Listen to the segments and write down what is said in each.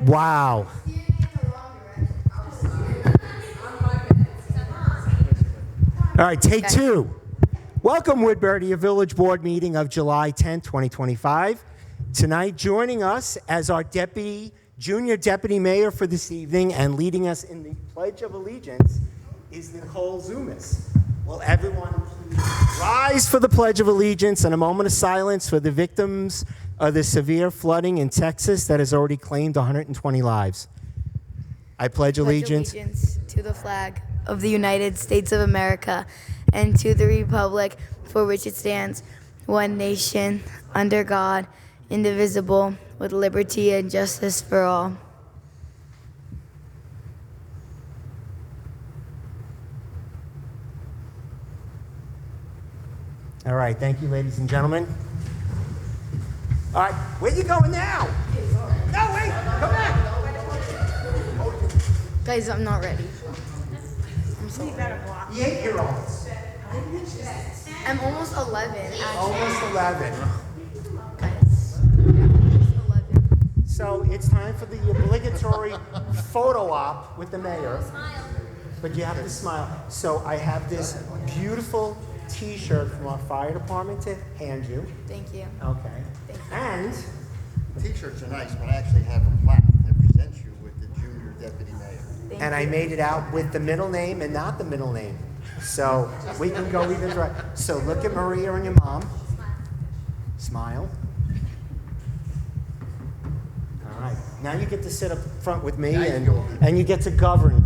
Wow. All right, take two. Welcome, Woodbury, to your village board meeting of July 10, 2025. Tonight, joining us as our junior deputy mayor for this evening and leading us in the Pledge of Allegiance is Nicole Zumas. Will everyone please rise for the Pledge of Allegiance and a moment of silence for the victims of the severe flooding in Texas that has already claimed 120 lives. I pledge allegiance to the flag of the United States of America and to the republic for which it stands, one nation, under God, indivisible, with liberty and justice for all. All right, thank you, ladies and gentlemen. All right, where you going now? No, wait, come back. Guys, I'm not ready. I'm so The 8-year-olds. I'm almost 11, actually. Almost 11. Guys, almost 11. So it's time for the obligatory photo op with the mayor. But you have to smile. So I have this beautiful T-shirt from our fire department to hand you. Thank you. Okay. Thank you. And T-shirts are nice, but I actually have a plaque that presents you with the junior deputy mayor. and I made it out with the middle name and not the middle name. So we can go either direction. So look at Maria and your mom. Smile. All right. Now you get to sit up front with me and you get to govern.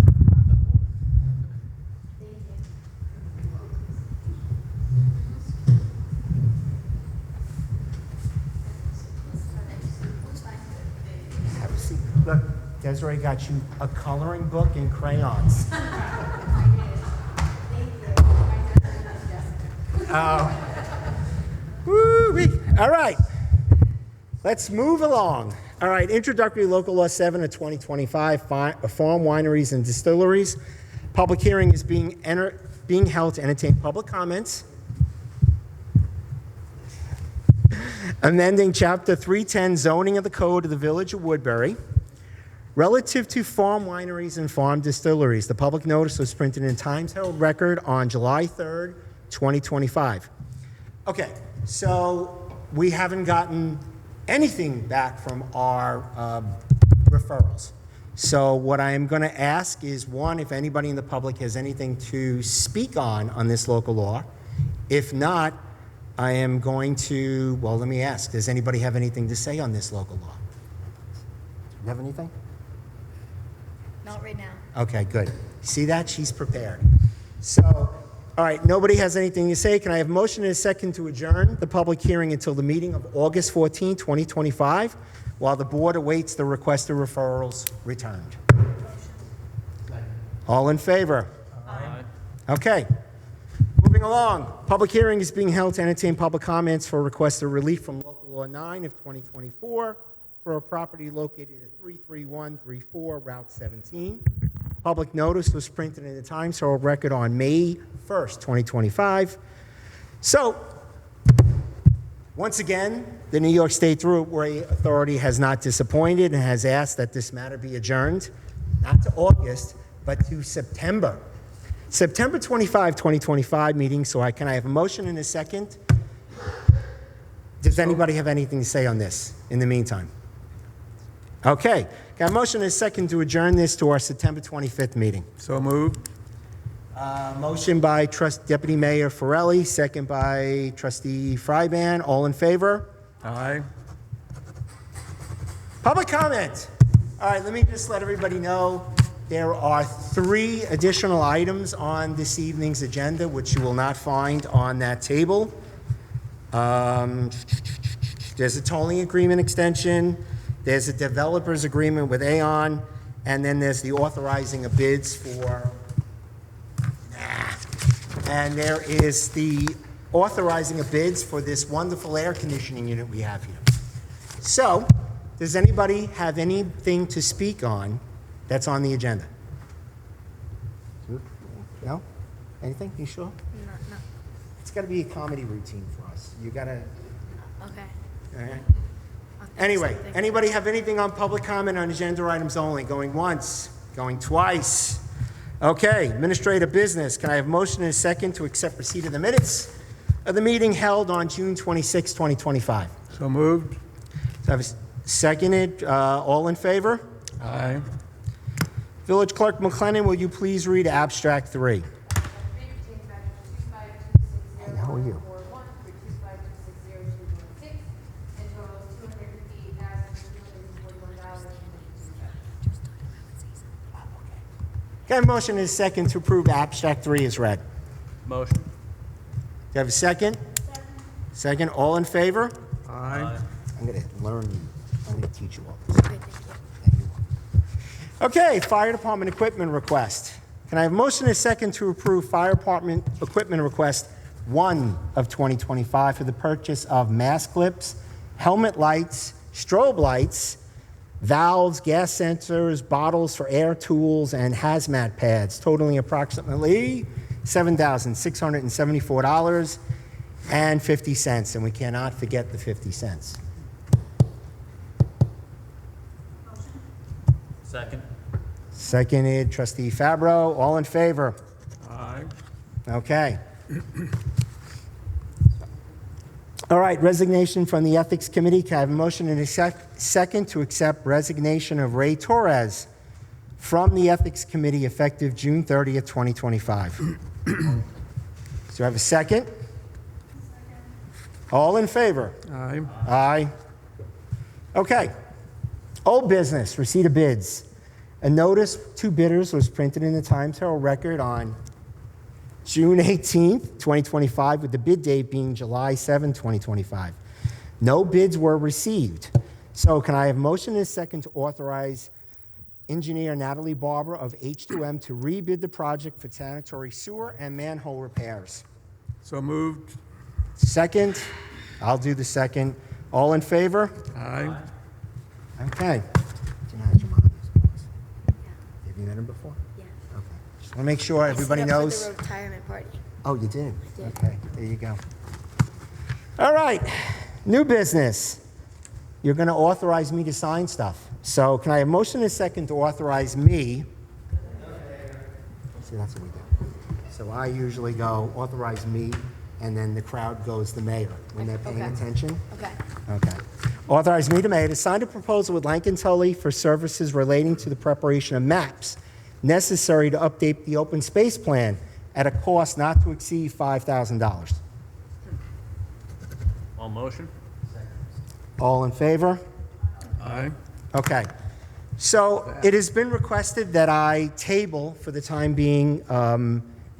Have a seat. Look, Desiree got you a coloring book and crayons. Woo-wee. All right. Let's move along. All right. Introductory Local Law 7 of 2025, farm wineries and distilleries. Public hearing is being held to entertain public comments. Amending Chapter 310 zoning of the Code of the Village of Woodbury. Relative to farm wineries and farm distilleries, the public notice was printed in Times Herald Record on July 3rd, 2025. Okay, so we haven't gotten anything back from our referrals. So what I am going to ask is, one, if anybody in the public has anything to speak on this local law. If not, I am going to, well, let me ask, does anybody have anything to say on this local law? You have anything? Not right now. Okay, good. See that? She's prepared. So, all right, nobody has anything to say. Can I have a motion and a second to adjourn the public hearing until the meeting of August 14, 2025, while the board awaits the requested referrals returned? All in favor? Aye. Okay. Moving along, public hearing is being held to entertain public comments for requested relief from Local Law 9 of 2024 for a property located at 33134 Route 17. Public notice was printed in the Times Herald Record on May 1st, 2025. So, once again, the New York State Thruway Authority has not disappointed and has asked that this matter be adjourned, not to August, but to September 25, 2025 meeting. So can I have a motion in a second? Does anybody have anything to say on this in the meantime? Okay. Got a motion and a second to adjourn this to our September 25th meeting. So moved. Motion by Deputy Mayor Farrelly, second by Trustee Fryban. All in favor? Aye. Public comment. All right, let me just let everybody know there are 3 additional items on this evening's agenda, which you will not find on that table. There's a tolling agreement extension. There's a developer's agreement with Aon. And then there's the authorizing of bids for... And there is the authorizing of bids for this wonderful air conditioning unit we have here. So, does anybody have anything to speak on that's on the agenda? No? Anything? You sure? No. It's got to be a comedy routine for us. You got to... Okay. All right. Anyway, anybody have anything on public comment on agenda items only? Going once, going twice. Okay, administrative business. Can I have motion and a second to accept receipt of the minutes of the meeting held on June 26, 2025? So moved. So I have seconded. All in favor? Aye. Village Clerk McLennan, will you please read abstract 3? How are you? Can I have a motion and a second to approve abstract 3 is read? Motion. Do you have a second? Second. All in favor? Aye. I'm going to learn you. I'm going to teach you all this. Thank you. Okay, fire department equipment request. Can I have a motion and a second to approve fire department equipment request 1 of 2025 for the purchase of mask clips, helmet lights, strobe lights, valves, gas sensors, bottles for air tools, and hazmat pads, totaling approximately $7,674.50. And we cannot forget the 50 cents. Second. Seconded, Trustee Fabro. All in favor? Aye. Okay. All right, resignation from the Ethics Committee. Can I have a motion and a second to accept resignation of Ray Torres from the Ethics Committee effective June 30th, 2025? So I have a second? All in favor? Aye. Aye. Okay. Old business, receipt of bids. A notice to bidders was printed in the Times Herald Record on June 18th, 2025, with the bid date being July 7, 2025. No bids were received. So can I have motion and a second to authorize engineer Natalie Barber of H2M to rebid the project for sanitary sewer and manhole repairs? So moved. Second? I'll do the second. All in favor? Aye. Okay. Do you know how your mom is? Have you met him before? Yeah. Okay. Just want to make sure everybody knows. For the retirement party. Oh, you did? I did. Okay, there you go. All right, new business. You're going to authorize me to sign stuff. So can I have motion and a second to authorize me? See, that's what we do. So I usually go authorize me, and then the crowd goes the mayor when they're paying Okay. attention. Okay. Okay. Authorize me to mayor to sign a proposal with Lankin Tully for services relating to the preparation of maps necessary to update the open space plan at a cost not to exceed $5,000. All motion? All in favor? Aye. Okay. So it has been requested that I table, for the time being,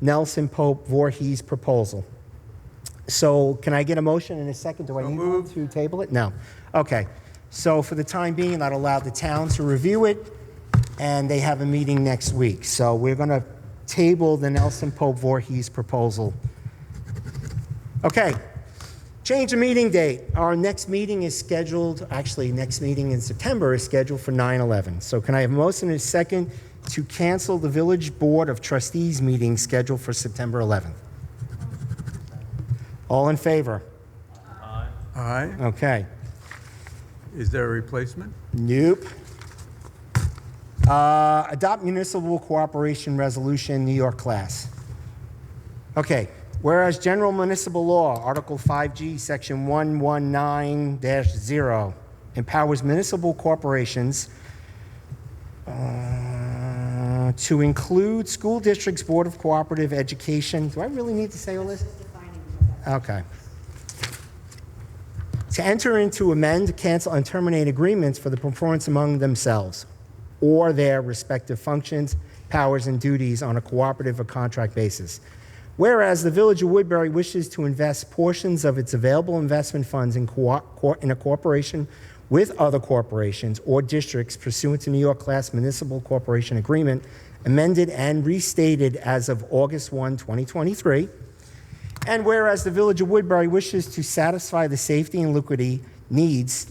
Nelson Pope Voorhees' proposal. So can I get a motion and a second? Do I So need one moved. to table it? No. Okay. So for the time being, I'd allow the town to review it, and they have a meeting next week. So we're going to table the Nelson Pope Voorhees proposal. Okay. Change of meeting date. Our next meeting is scheduled, actually, next meeting in September is scheduled for 9/11. So can I have a motion and a second to cancel the Village Board of Trustees meeting scheduled for September 11th? All in favor? Aye. Aye. Okay. Is there a replacement? Nope. Adopt municipal cooperation resolution, New York class. Okay. Whereas General Municipal Law, Article 5G, Section 119-0, empowers municipal corporations to include school districts, Board of Cooperative Education. Do I really need to say all this? Okay. To enter into, amend, cancel, and terminate agreements for the performance among themselves or their respective functions, powers, and duties on a cooperative or contract basis. Whereas the Village of Woodbury wishes to invest portions of its available investment funds in a corporation with other corporations or districts pursuant to New York Class Municipal Corporation Agreement, amended and restated as of August 1, 2023. And whereas the Village of Woodbury wishes to satisfy the safety and liquidity needs,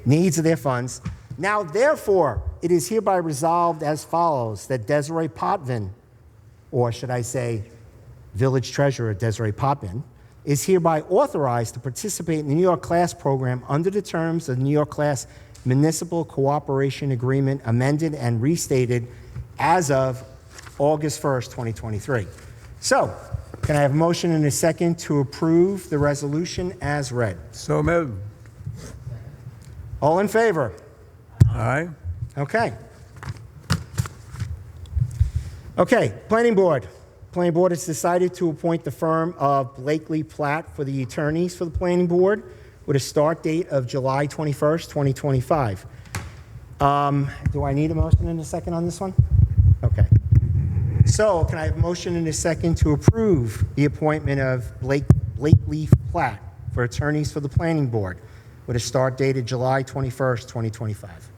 needs of their funds. Now, therefore, it is hereby resolved as follows, that Desiree Potvin, or should I say Village Treasurer Desiree Potvin, is hereby authorized to participate in the New York Class Program under the terms of the New York Class Municipal Cooperation Agreement amended and restated as of August 1st, 2023. So, can I have a motion and a second to approve the resolution as read? So moved. All in favor? Aye. Okay. Okay, Planning Board. Planning Board has decided to appoint the firm of Blakely Platt for the attorneys for the Planning Board with a start date of July 21st, 2025. Do I need a motion and a second on this one? Okay. So, can I have a motion and a second to approve the appointment of Blakely Platt for attorneys for the Planning Board with a start date of July 21st, 2025?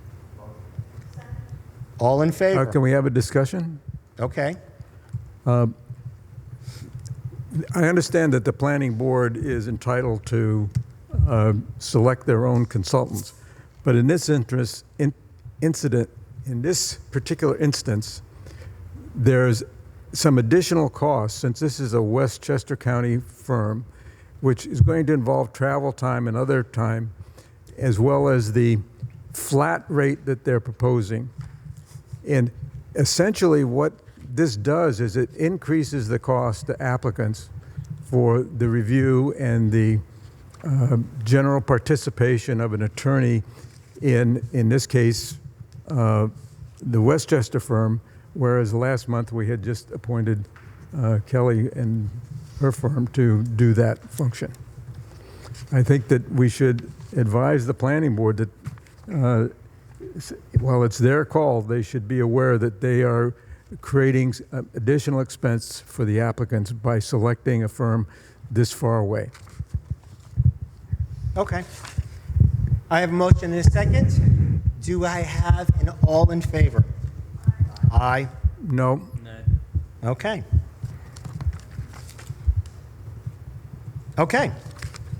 All in favor? Can we have a discussion? Okay. I understand that the planning board is entitled to select their own consultants, but in this in this particular instance, there's some additional costs, since this is a Westchester County firm, which is going to involve travel time and other time, as well as the flat rate that they're proposing. And essentially what this does is it increases the cost to applicants for the review and the general participation of an attorney in this case, the Westchester firm, whereas last month we had just appointed Kelly and her firm to do that function. I think that we should advise the planning board that while it's their call, they should be aware that they are creating additional expense for the applicants by selecting a firm this far away. Okay. I have a motion and a second. Do I have an all in favor? Aye. No. Okay. Okay.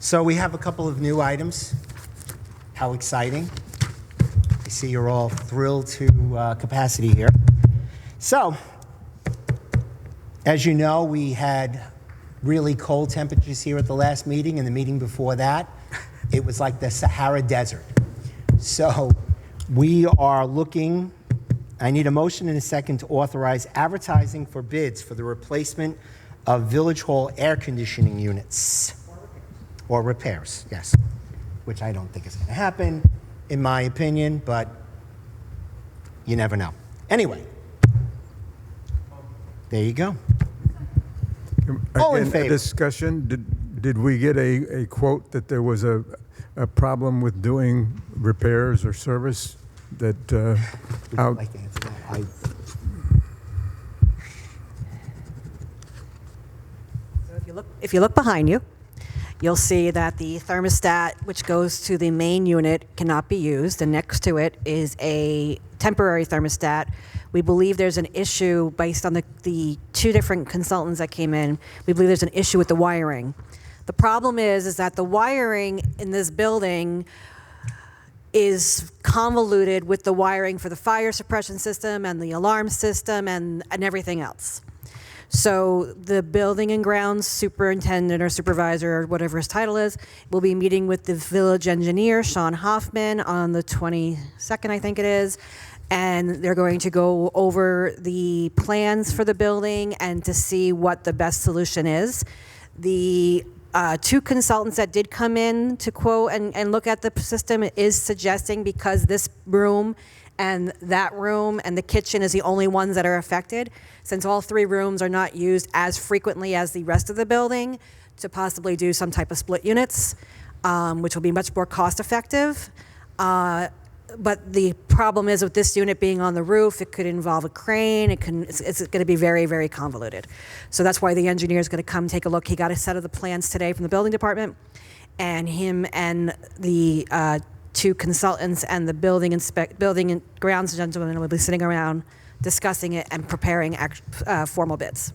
So we have a couple of new items. How exciting. I see you're all thrilled to capacity here. So, as you know, we had really cold temperatures here at the last meeting, and the meeting before that, it was like the Sahara Desert. So, we are looking, I need a motion and a second to authorize advertising for bids for the replacement of Village Hall air conditioning units. Or repairs, yes. Which I don't think is going to happen, in my opinion, but you never know. Anyway. There you go. All in Again, favor? discussion, did we get a quote that there was a problem with doing repairs or service that Would you out? like to answer that? So if you look behind you, you'll see that the thermostat, which goes to the main unit, cannot be used, and next to it is a temporary thermostat. We believe there's an issue based on the two different consultants that came in. We believe there's an issue with the wiring. The problem is that the wiring in this building is convoluted with the wiring for the fire suppression system and the alarm system and everything else. So the building and grounds superintendent or supervisor or whatever his title is will be meeting with the village engineer, Sean Hoffman, on the 22nd, I think it is. And they're going to go over the plans for the building and to see what the best solution is. The two consultants that did come in to quote and look at the system is suggesting, because this room and that room and the kitchen is the only ones that are affected, since all three rooms are not used as frequently as the rest of the building, to possibly do some type of split units, which will be much more cost effective. But the problem is with this unit being on the roof, it could involve a crane. It's going to be very, very convoluted. So that's why the engineer is going to come take a look. He got a set of the plans today from the building department, and him and the two consultants and the building and grounds gentlemen will be sitting around discussing it and preparing formal bids.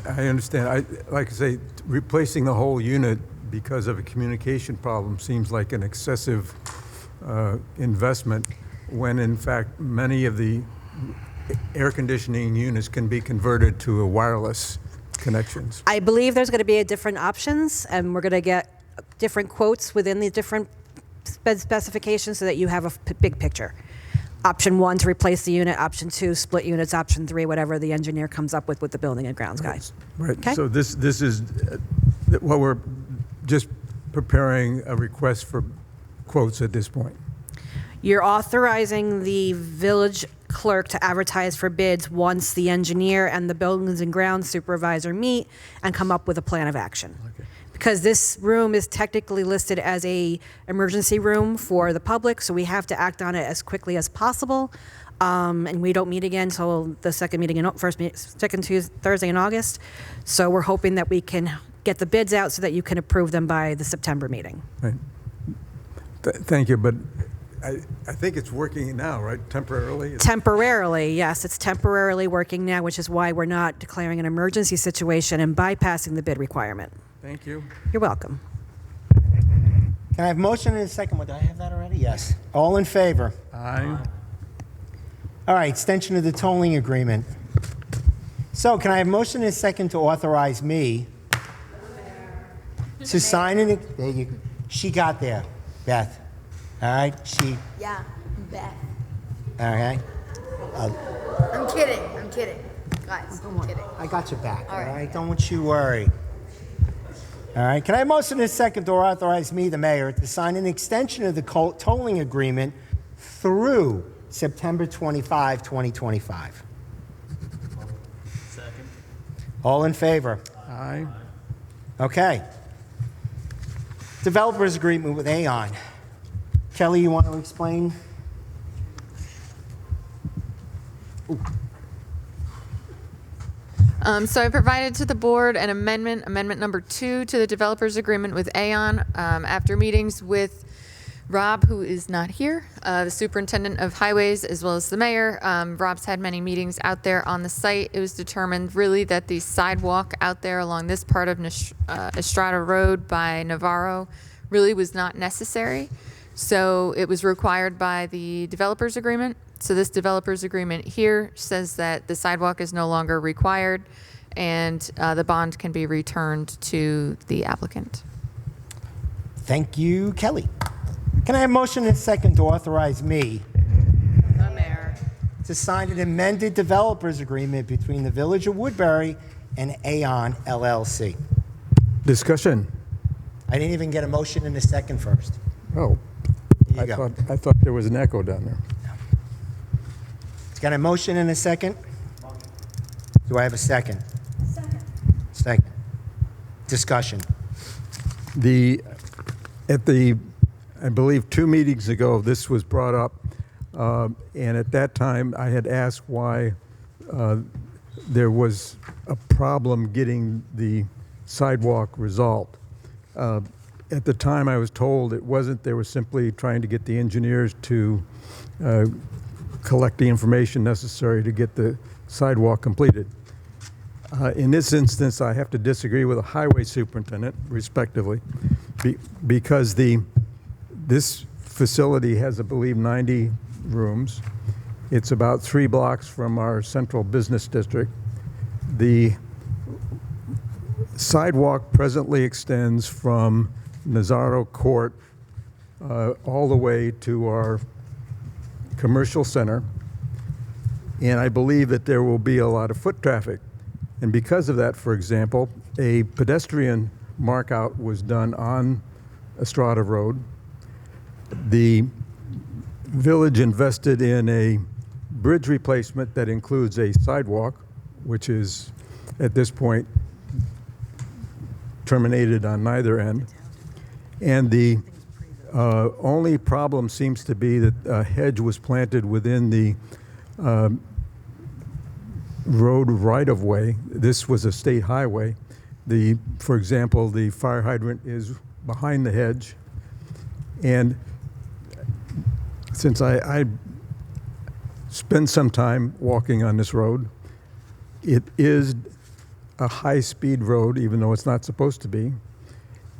I understand. Like I say, replacing the whole unit because of a communication problem seems like an excessive investment, when in fact many of the air conditioning units can be converted to a wireless connections? I believe there's going to be different options, and we're going to get different quotes within the different specifications so that you have a big picture. Option 1 to replace the unit, option 2 split units, option 3 whatever the engineer comes up with the building and grounds guy. Right. Okay. So this is what we're just preparing a request for quotes at this point. You're authorizing the village clerk to advertise for bids once the engineer and the buildings and grounds supervisor meet and come up with a plan of action. Okay. Because this room is technically listed as a emergency room for the public, so we have to act on it as quickly as possible. And we don't meet again until the second Thursday in August. So we're hoping that we can get the bids out so that you can approve them by the September meeting. Right. Thank you, but I think it's working now, right? Temporarily? Temporarily, yes, it's temporarily working now, which is why we're not declaring an emergency situation and bypassing the bid requirement. Thank you. You're welcome. Can I have motion and a second? Did I have that already? Yes. All in favor? Aye. All right, extension of the tolling agreement. So can I have motion and a second to authorize me to sign an, there you, she got there, Beth. All right, Yeah, Beth. all right. I'm kidding. Guys, I'm kidding. I got your back, all All right. right? Don't you worry. All right, can I have motion and a second to authorize me, the mayor, to sign an extension of the tolling agreement through September 25, 2025? Second. All in favor? Aye. Okay. Developers agreement with Aon. Kelly, you want to explain? So I provided to the board an amendment number 2 to the developers agreement with Aon. After meetings with Rob, who is not here, the superintendent of highways, as well as the mayor. Rob's had many meetings out there on the site. It was determined really that the sidewalk out there along this part of Estrada Road by Navarro really was not necessary. So it was required by the developers agreement. So this developers agreement here says that the sidewalk is no longer required and the bond can be returned to the applicant. Thank you, Kelly. Can I have motion and a second to authorize me The mayor. to sign an amended developers agreement between the Village of Woodbury and Aon LLC? Discussion. I didn't even get a motion and a second first. Oh, Here you go. I thought there was an echo down there. It's got a motion and a second? Do I have a second? Second. Discussion. I believe 2 meetings ago, this was brought up, and at that time, I had asked why there was a problem getting the sidewalk resolved. At the time, I was told it wasn't. They were simply trying to get the engineers to collect the information necessary to get the sidewalk completed. In this instance, I have to disagree with the highway superintendent, respectively, because this facility has, I believe, 90 rooms. It's about 3 blocks from our central business district. The sidewalk presently extends from Nazaro Court all the way to our commercial center, and I believe that there will be a lot of foot traffic. And because of that, for example, a pedestrian markout was done on Estrada Road. The village invested in a bridge replacement that includes a sidewalk, which is at this point terminated on neither end. And the only problem seems to be that a hedge was planted within the road right-of-way. This was a state highway. For example, the fire hydrant is behind the hedge. And since I spend some time walking on this road, it is a high-speed road, even though it's not supposed to be.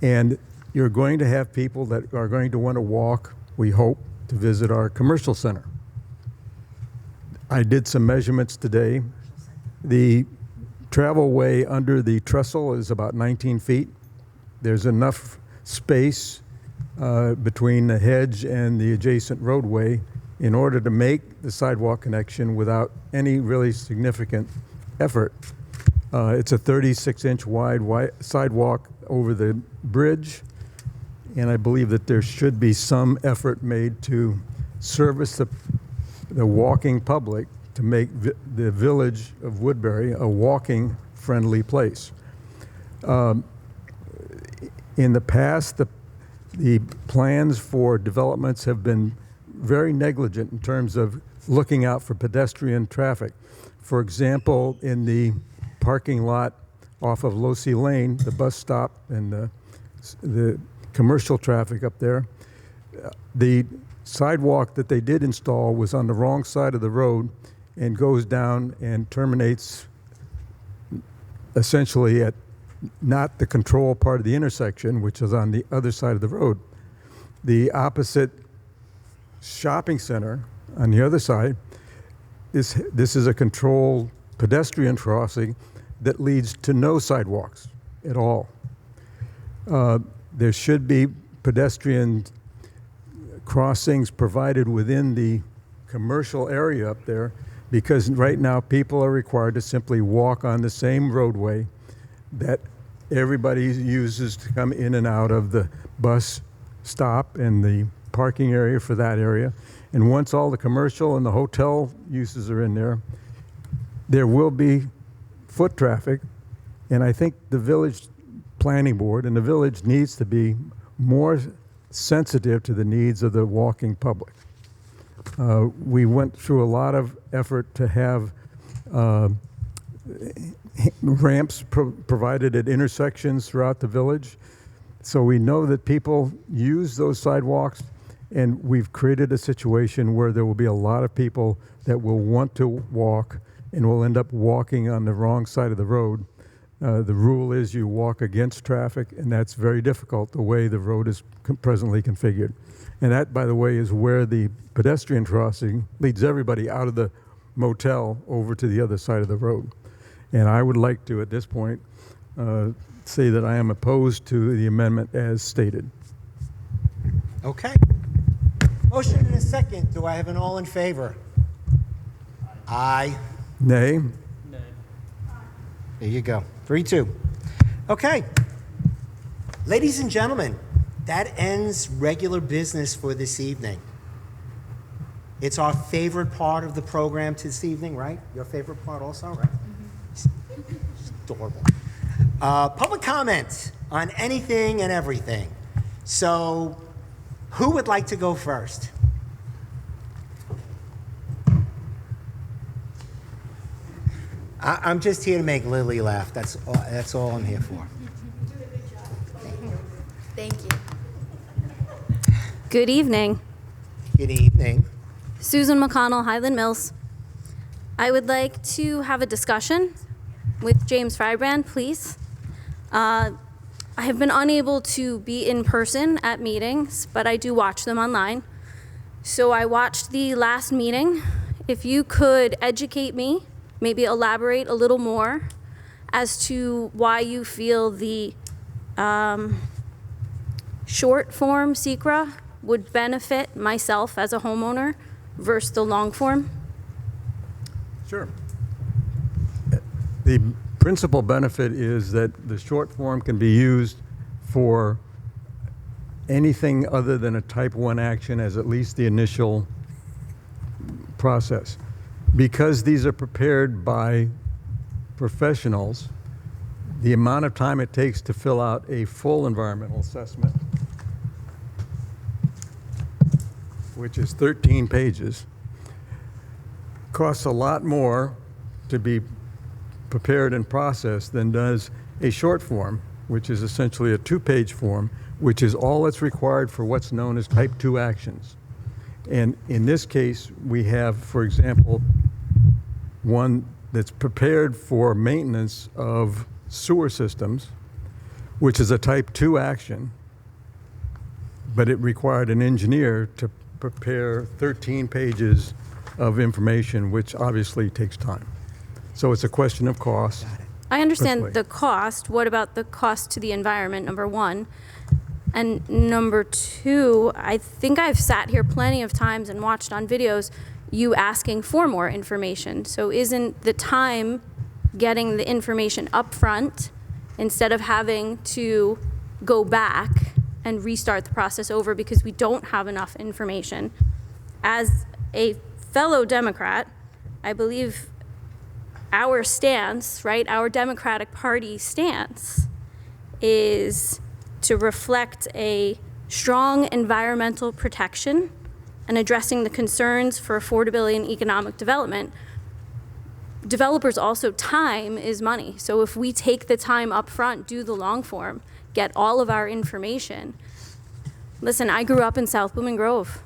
And you're going to have people that are going to want to walk, we hope, to visit our commercial center. I did some measurements today. The travel way under the trestle is about 19 feet. There's enough space between the hedge and the adjacent roadway in order to make the sidewalk connection without any really significant effort. It's a 36-inch wide sidewalk over the bridge, and I believe that there should be some effort made to service the walking public to make the village of Woodbury a walking-friendly place. In the past, the plans for developments have been very negligent in terms of looking out for pedestrian traffic. For example, in the parking lot off of Losey Lane, the bus stop and the commercial traffic up there, the sidewalk that they did install was on the wrong side of the road and goes down and terminates essentially at not the control part of the intersection, which is on the other side of the road. The opposite shopping center on the other side, this is a controlled pedestrian crossing that leads to no sidewalks at all. There should be pedestrian crossings provided within the commercial area up there, because right now people are required to simply walk on the same roadway that everybody uses to come in and out of the bus stop and the parking area for that area. And once all the commercial and the hotel uses are in there, there will be foot traffic. And I think the village planning board and the village needs to be more sensitive to the needs of the walking public. We went through a lot of effort to have ramps provided at intersections throughout the village. So we know that people use those sidewalks, and we've created a situation where there will be a lot of people that will want to walk and will end up walking on the wrong side of the road. The rule is you walk against traffic, and that's very difficult the way the road is presently configured. And that, by the way, is where the pedestrian crossing leads everybody out of the motel over to the other side of the road. And I would like to, at this point, say that I am opposed to the amendment as stated. Okay. Motion and a second. Do I have an all in favor? Aye. Nay? There you go. 3-2. Okay. Ladies and gentlemen, that ends regular business for this evening. It's our favorite part of the program this evening, right? Your favorite part also, right? Mm-hmm. It's adorable. Public comment on anything and everything. So, who would like to go first? I'm just here to make Lily laugh. That's all I'm here for. Thank you. Good evening. Good evening. Susan McConnell, Highland Mills. I would like to have a discussion with James Frybrand, please. I have been unable to be in person at meetings, but I do watch them online. So I watched the last meeting. If you could educate me, maybe elaborate a little more as to why you feel the short form SECRA would benefit myself as a homeowner versus the long form. Sure. The principal benefit is that the short form can be used for anything other than a type 1 action as at least the initial process. Because these are prepared by professionals, the amount of time it takes to fill out a full environmental assessment, which is 13 pages, costs a lot more to be prepared and processed than does a short form, which is essentially a 2-page form, which is all that's required for what's known as type 2 actions. And in this case, we have, for example, one that's prepared for maintenance of sewer systems, which is a type 2 action, but it required an engineer to prepare 13 pages of information, which obviously takes time. So it's a question of cost. I understand Quickly. the cost. What about the cost to the environment, number one? And number two, I think I've sat here plenty of times and watched on videos you asking for more information. So isn't the time getting the information up front instead of having to go back and restart the process over because we don't have enough information? As a fellow Democrat, I believe our stance, right, our Democratic Party stance is to reflect a strong environmental protection and addressing the concerns for affordability and economic development. Developers also, time is money. So if we take the time up front, do the long form, get all of our information. Listen, I grew up in South Blooming Grove.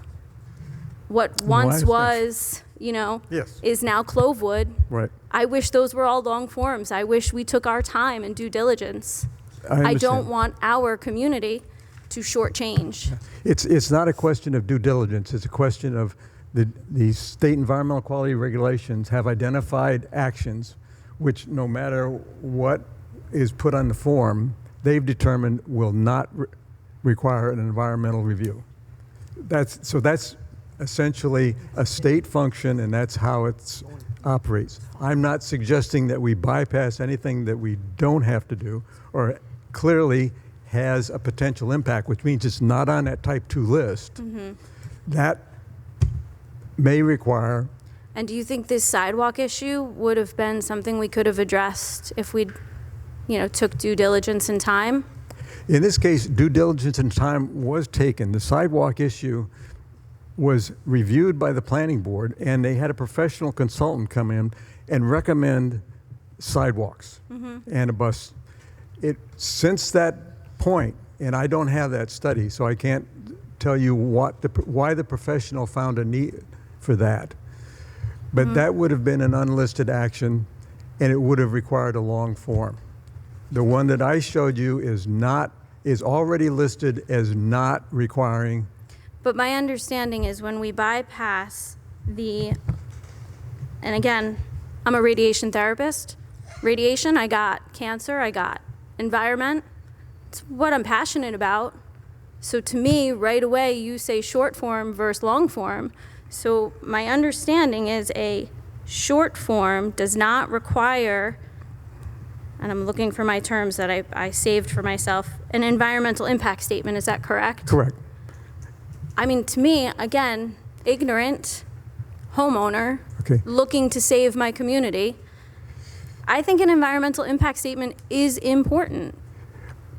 What once was, Yes. is now Clovewood. Right. I wish those were all long forms. I wish we took our time and due diligence. I I understand. don't want our community to shortchange. It's not a question of due diligence. It's a question of the state environmental quality regulations have identified actions which, no matter what is put on the form, they've determined will not require an environmental review. That's essentially a state function, and that's how it operates. I'm not suggesting that we bypass anything that we don't have to do or clearly has a potential impact, which means it's not on that type 2 list. That may require. And do you think this sidewalk issue would have been something we could have addressed if we, took due diligence and time? In this case, due diligence and time was taken. The sidewalk issue was reviewed by the planning board, and they had a professional consultant come in and recommend sidewalks and a bus. Since that point, and I don't have that study, so I can't tell you why the professional found a need for that. But that would have been an unlisted action, and it would have required a long form. The one that I showed you is already listed as not requiring. But my understanding is when we bypass and again, I'm a radiation therapist. Radiation, I got cancer, I got environment. It's what I'm passionate about. So to me, right away, you say short form versus long form. So my understanding is a short form does not require, and I'm looking for my terms that I saved for myself, an environmental impact statement. Is that correct? Correct. I mean, to me, again, ignorant homeowner Okay. looking to save my community, I think an environmental impact statement is important,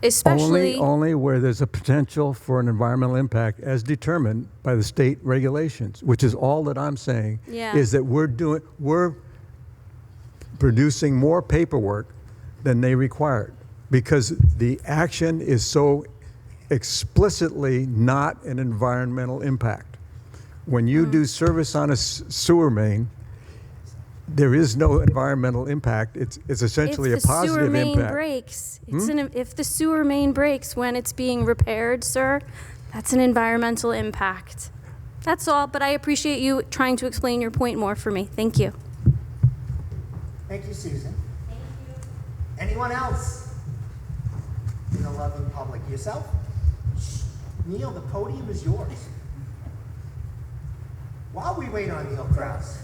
especially. Only where there's a potential for an environmental impact as determined by the state regulations, which is all that I'm saying. Yeah. Is that we're producing more paperwork than they required because the action is so explicitly not an environmental impact. When you do service on a sewer main, there is no environmental impact. It's essentially a positive If the sewer main impact. breaks, if the sewer main breaks when it's being repaired, sir, that's an environmental impact. That's all, but I appreciate you trying to explain your point more for me. Thank you. Thank you, Susan. Thank you. Anyone else in the loving public? Yourself? Neil, the podium is yours. While we wait on Neil Krause,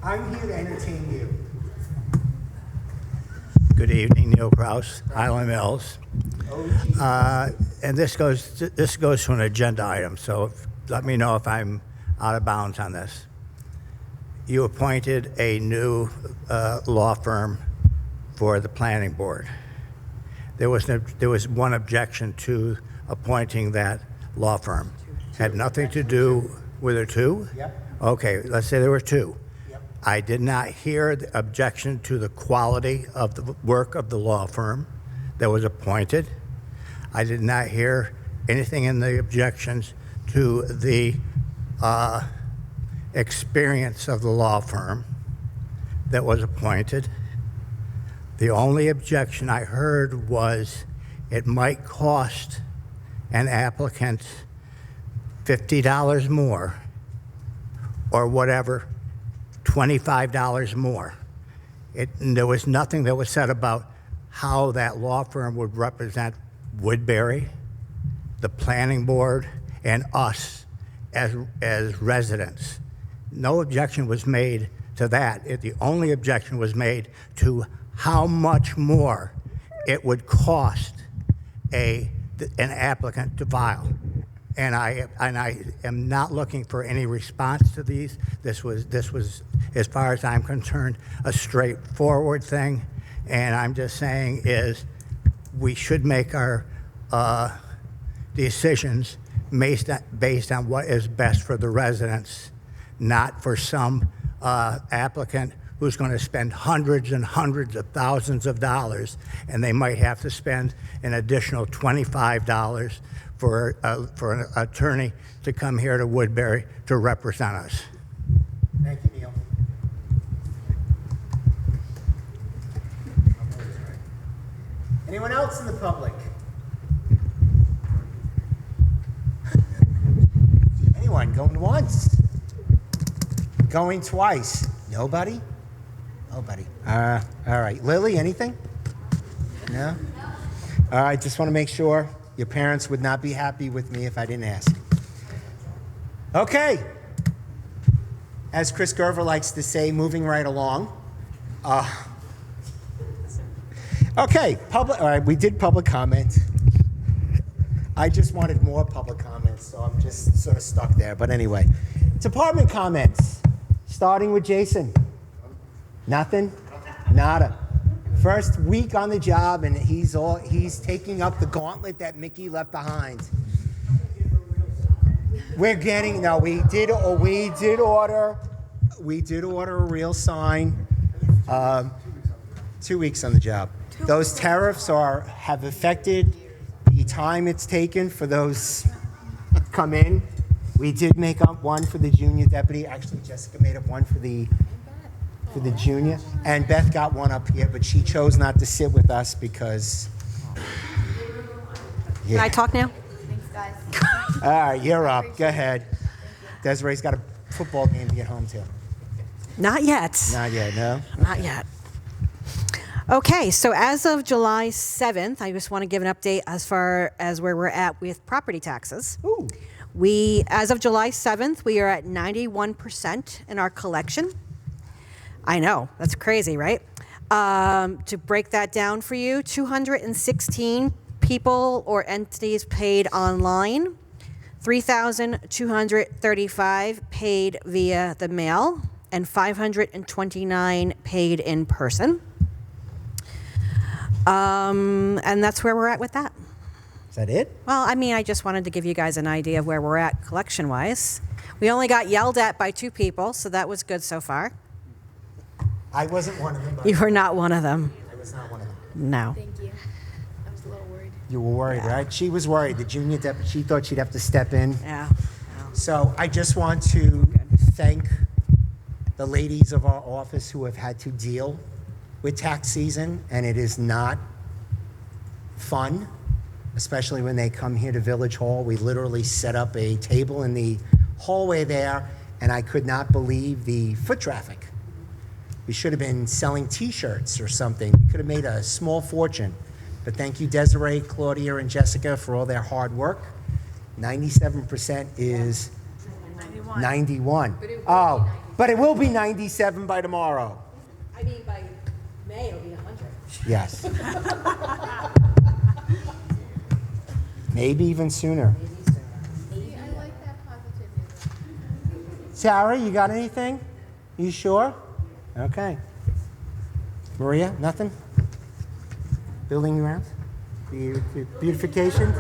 I'm here to entertain you. Good evening, Neil Krause, Highland Mills. And this goes to an agenda item, so let me know if I'm out of bounds on this. You appointed a new law firm for the planning board. There was one objection to appointing that law firm. Had nothing to do with there two? Yep. Okay, let's say there were two. Yep. I did not hear the objection to the quality of the work of the law firm that was appointed. I did not hear anything in the objections to the experience of the law firm that was appointed. The only objection I heard was it might cost an applicant $50 more or whatever, $25 more. And there was nothing that was said about how that law firm would represent Woodbury, the planning board, and us as residents. No objection was made to that. The only objection was made to how much more it would cost an applicant to file. And I am not looking for any response to these. This was, as far as I'm concerned, a straightforward thing. And I'm just saying is we should make our decisions based on what is best for the residents, not for some applicant who's going to spend hundreds and hundreds of thousands of dollars, and they might have to spend an additional $25 for an attorney to come here to Woodbury to represent us. Thank you, Neil. Anyone else in the public? Anyone going once? Going twice? Nobody? Nobody. All right. Lily, anything? No? All right, just want to make sure your parents would not be happy with me if I didn't ask. Okay. As Chris Gerver likes to say, moving right along. Okay, all right, we did public comment. I just wanted more public comments, so I'm just sort of stuck there. But anyway, department comments, starting with Jason. Nothing? Nada. First week on the job, and he's taking up the gauntlet that Mickey left behind. We did order a real sign. 2 weeks on the job. Those tariffs have affected the time it's taken for those come in. We did make up one for the junior deputy. Actually, Jessica made up one for the junior, and Beth got one up here, but she chose not to sit with us because. Yeah. Can I talk now? Thanks, guys. All right, you're up. Go ahead. Desiree's got a football game to get home to. Not yet. Not yet, no? Not yet. Okay, so as of July 7th, I just want to give an update as far as where we're at with property taxes. Ooh. As of July 7th, we are at 91% in our collection. I know, that's crazy, right? To break that down for you, 216 people or entities paid online, 3,235 paid via the mail, and 529 paid in person. And that's where we're at with that. Is that it? Well, I mean, I just wanted to give you guys an idea of where we're at collection-wise. We only got yelled at by 2 people, so that was good so far. I wasn't one of them. But You were not one of them. I was not one of them. No. Thank you. I was a little worried. You were worried, right? She was worried. The junior deputy, she thought she'd have to step in. Yeah. So I just want to thank the ladies of our office who have had to deal with tax season, and it is not fun, especially when they come here to Village Hall. We literally set up a table in the hallway there, and I could not believe the foot traffic. We should have been selling T-shirts or something. We could have made a small fortune. But thank you, Desiree, Claudia, and Jessica for all their hard work. 97% is 91. But it will be 97 by tomorrow. I mean, by May, it'll be 100. Yes. Maybe even sooner. I like that positivity. Sarah, you got anything? You sure? Okay. Maria, nothing? Building grounds? Beautification?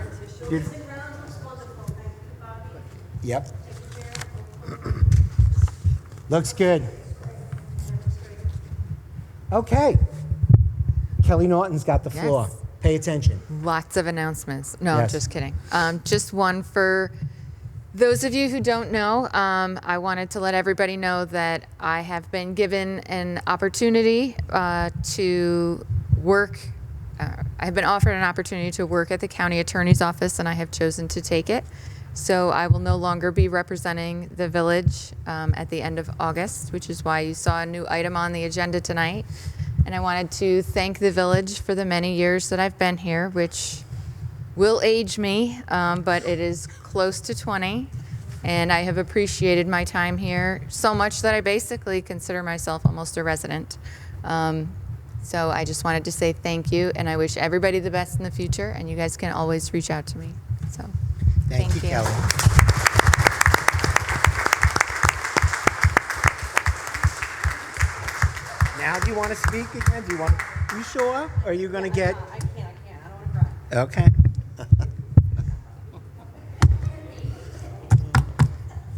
Yep. Looks good. Okay. Kelly Norton's got the floor. Yes. Pay attention. Lots of announcements. No, Yes. just kidding. Just one for those of you who don't know. I wanted to let everybody know that I have been given an opportunity to work. I've been offered an opportunity to work at the county attorney's office, and I have chosen to take it. So I will no longer be representing the village at the end of August, which is why you saw a new item on the agenda tonight. And I wanted to thank the village for the many years that I've been here, which will age me, but it is close to 20. And I have appreciated my time here so much that I basically consider myself almost a resident. So I just wanted to say thank you, and I wish everybody the best in the future, and you guys can always reach out to me. So Thank you, Kelly. Now, do you want to speak again? Do you want? You sure? Or are you going to get? I can't. I don't want to cry. Okay.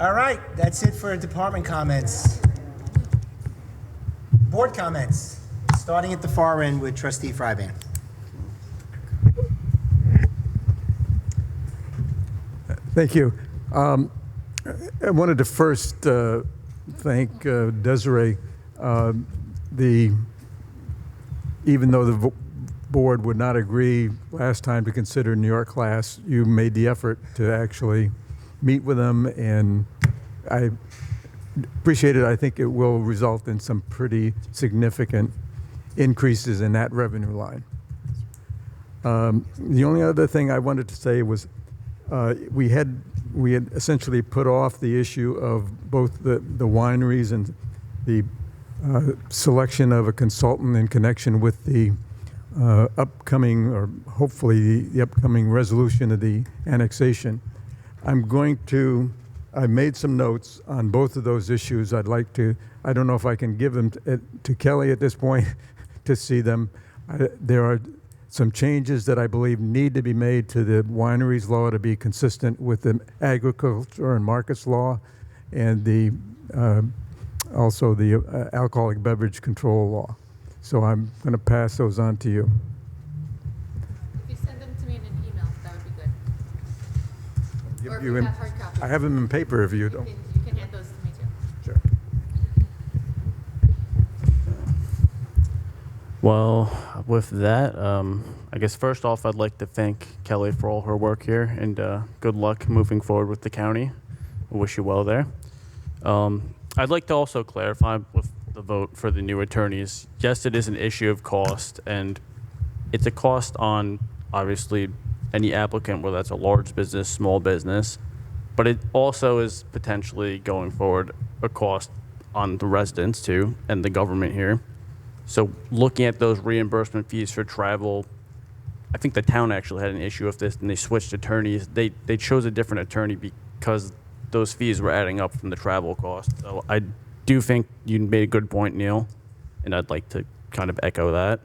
All right, that's it for department comments. Board comments, starting at the far end with Trustee Fryban. Thank you. I wanted to first thank Desiree. Even though the board would not agree last time to consider New York class, you made the effort to actually meet with them, and I appreciate it. I think it will result in some pretty significant increases in that revenue line. The only other thing I wanted to say was we had essentially put off the issue of both the wineries and the selection of a consultant in connection with the upcoming, or hopefully the upcoming resolution of the annexation. I made some notes on both of those issues. I'd like to, I don't know if I can give them to Kelly at this point to see them. There are some changes that I believe need to be made to the wineries law to be consistent with the agriculture and markets law, and also the alcoholic beverage control law. So I'm going to pass those on to you. if you send them to me in an email, that would be good. Or if You you in- have hard copies. I have them in paper if you don't. You can hand those to me too. Sure. Well, with that, I guess first off, I'd like to thank Kelly for all her work here, and good luck moving forward with the county. I wish you well there. I'd like to also clarify with the vote for the new attorneys. Yes, it is an issue of cost, and it's a cost on, obviously, any applicant, whether that's a large business, small business, but it also is potentially going forward a cost on the residents too, and the government here. So looking at those reimbursement fees for travel, I think the town actually had an issue with this, and they switched attorneys. They chose a different attorney because those fees were adding up from the travel cost. So I do think you made a good point, Neil, and I'd like to kind of echo that.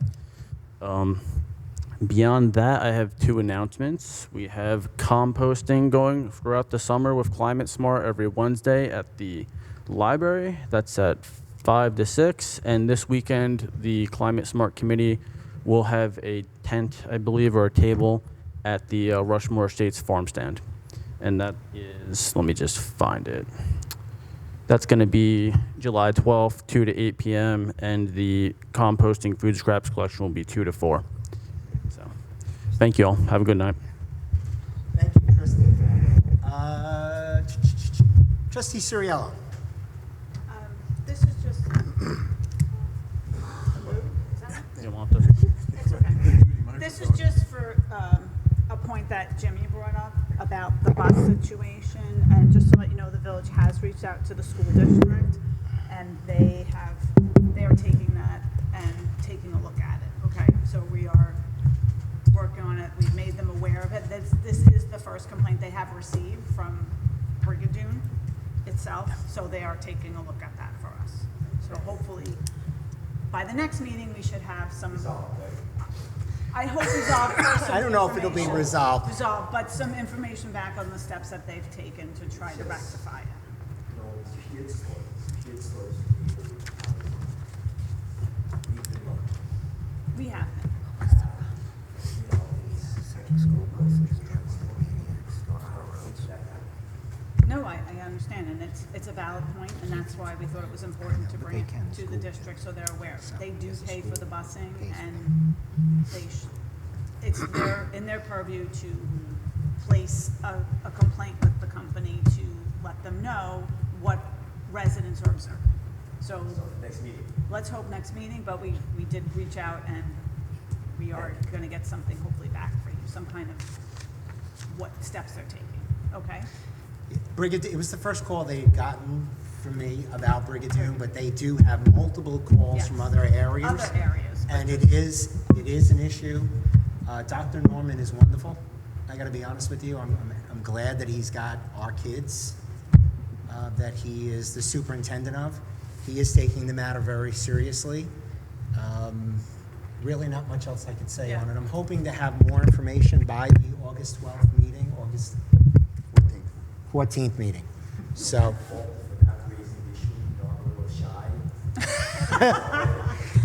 Beyond that, I have two announcements. We have composting going throughout the summer with Climate Smart every Wednesday at the library. That's at 5 to 6. And this weekend, the Climate Smart Committee will have a tent, I believe, or a table at the Rushmore Estates farm stand. And that is, let me just find it. That's going to be July 12th, 2 to 8 p.m. And the composting food scraps collection will be 2 to 4. So, thank you all. Have a good night. Thank you, Trustee. Trustee Suriello. This is just. You want this? It's okay. This is just for a point that Jimmy brought up about the bus situation, and just to let you know, the village has reached out to the school district, and they are taking that and taking a look at it. Okay, so we are working on it. We've made them aware of it. This is the first complaint they have received from Brigadoon itself, so they are taking a look at that for us. So hopefully, by the next meeting, we should have some. I hope resolved. I don't know if it'll be resolved. Resolved, but some information back on the steps that they've taken to try to rectify it. We have been. No, I understand, and it's a valid point, and that's why we thought it was important to bring it to the district so they're aware. They do pay for the busing, and it's in their purview to place a complaint with the company to let them know what residents are observing. So let's hope next meeting, but we did reach out and we are going to get something hopefully back for you, some kind of what steps they're taking, okay? It was the first call they had gotten from me about Brigadoon, but they do have multiple calls Yes. from other areas. Other areas. And it is an issue. Dr. Norman is wonderful. I got to be honest with you. I'm glad that he's got our kids, that he is the superintendent of. He is taking the matter very seriously. Really not much else I could say on it. I'm hoping to have more information by the August 12th meeting, August 14th meeting. So.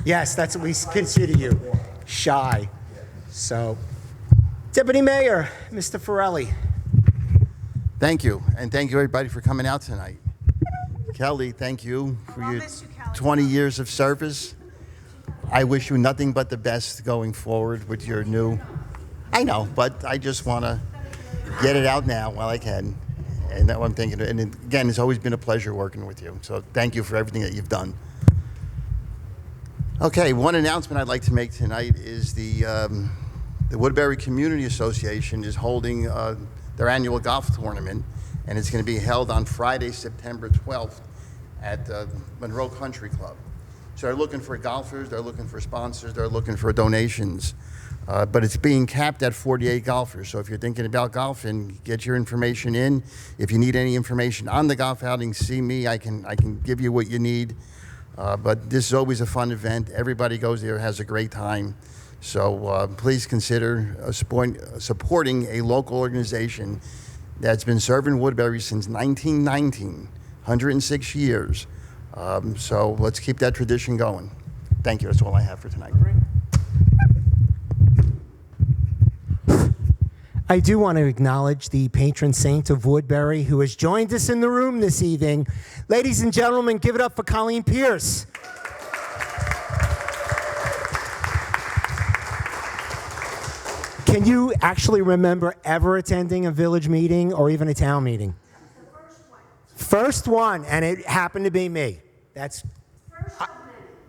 Yes, that's what we consider you, shy. So, Deputy Mayor, Mr. Farrelly. Thank you, and thank you everybody for coming out tonight. Kelly, thank you for I'll your miss you, Kelly. 20 years of service. I wish you nothing but the best going forward with your new... I know, but I just want to get it out now while I can. And that's what I'm thinking. And again, it's always been a pleasure working with you. So thank you for everything that you've done. Okay, one announcement I'd like to make tonight is the Woodbury Community Association is holding their annual golf tournament, and it's going to be held on Friday, September 12th at Monroe Country Club. So they're looking for golfers, they're looking for sponsors, they're looking for donations. But it's being capped at 48 golfers. So if you're thinking about golfing, get your information in. If you need any information on the golf outing, see me. I can give you what you need. But this is always a fun event. Everybody goes there, has a great time. So please consider supporting a local organization that's been serving Woodbury since 1919, 106 years. So let's keep that tradition going. Thank you. That's all I have for tonight. I do want to acknowledge the patron saint of Woodbury who has joined us in the room this evening. Ladies and gentlemen, give it up for Colleen Pierce. Can you actually remember ever attending a village meeting or even a town meeting? First one, and it happened to be me. That's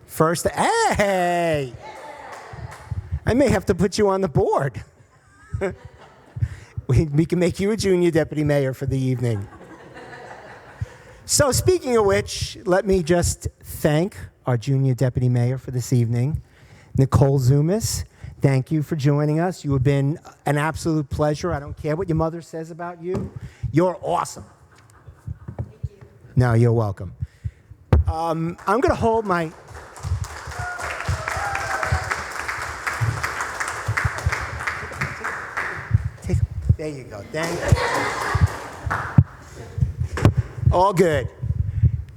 first. Hey, I may have to put you on the board. We can make you a junior deputy mayor for the evening. So speaking of which, let me just thank our junior deputy mayor for this evening, Nicole Zumas. Thank you for joining us. You have been an absolute pleasure. I don't care what your mother says about you. You're awesome. Thank you. No, you're welcome. I'm going to hold my... There you go. Thank you. All good.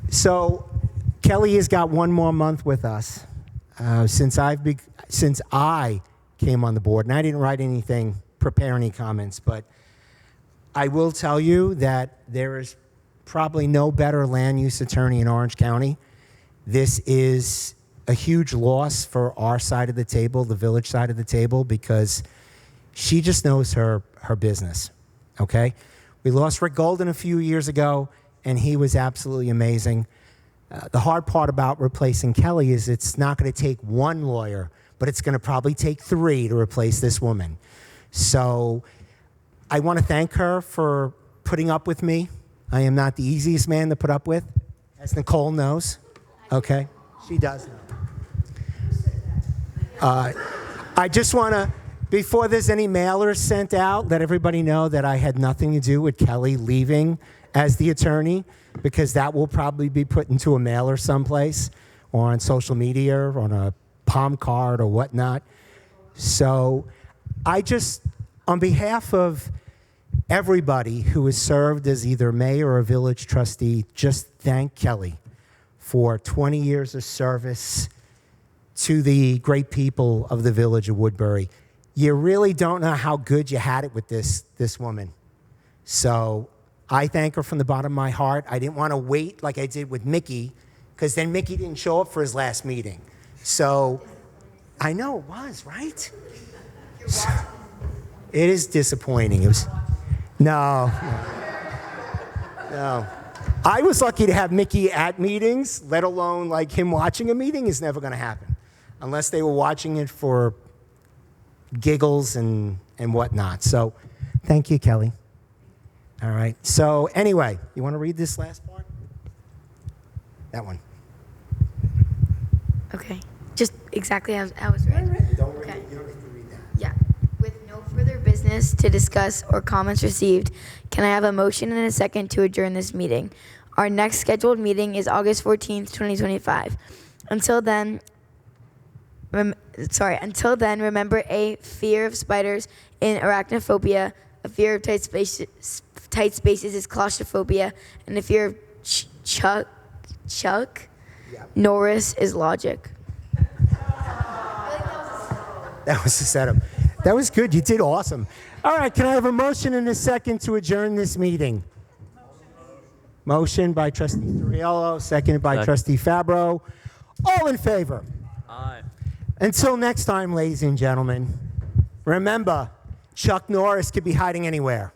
So Kelly has got one more month with us since I came on the board, and I didn't write anything, prepare any comments, but I will tell you that there is probably no better land use attorney in Orange County. This is a huge loss for our side of the table, the village side of the table, because she just knows her business, okay? We lost Rick Golden a few years ago, and he was absolutely amazing. The hard part about replacing Kelly is it's not going to take one lawyer, but it's going to probably take 3 to replace this woman. So I want to thank her for putting up with me. I am not the easiest man to put up with, as Nicole knows, okay? She does know. I just want to, before there's any mailers sent out, let everybody know that I had nothing to do with Kelly leaving as the attorney, because that will probably be put into a mailer someplace or on social media or on a palm card or whatnot. So I just, on behalf of everybody who has served as either mayor or village trustee, just thank Kelly for 20 years of service to the great people of the village of Woodbury. You really don't know how good you had it with this woman. So I thank her from the bottom of my heart. I didn't want to wait like I did with Mickey, because then Mickey didn't show up for his last meeting. So I know it was, right? It is disappointing. It was, no. I was lucky to have Mickey at meetings, let alone like him watching a meeting is never going to happen unless they were watching it for giggles and whatnot. So thank you, Kelly. All right. So anyway, you want to read this last part? That one. Okay. Just exactly how it was read. You don't Okay. have to read that. Yeah. With no further business to discuss or comments received, can I have a motion and a second to adjourn this meeting? Our next scheduled meeting is August 14th, 2025. Until then, remember a fear of spiders in arachnophobia, a fear of tight spaces is claustrophobia, and a fear of Chuck Norris is logic. That was the setup. That was good. You did awesome. All right. Can I have a motion and a second to adjourn this meeting? Motion by Trustee Torriello, seconded by Trustee Fabro. All in favor? Aye. Until next time, ladies and gentlemen, remember, Chuck Norris could be hiding anywhere.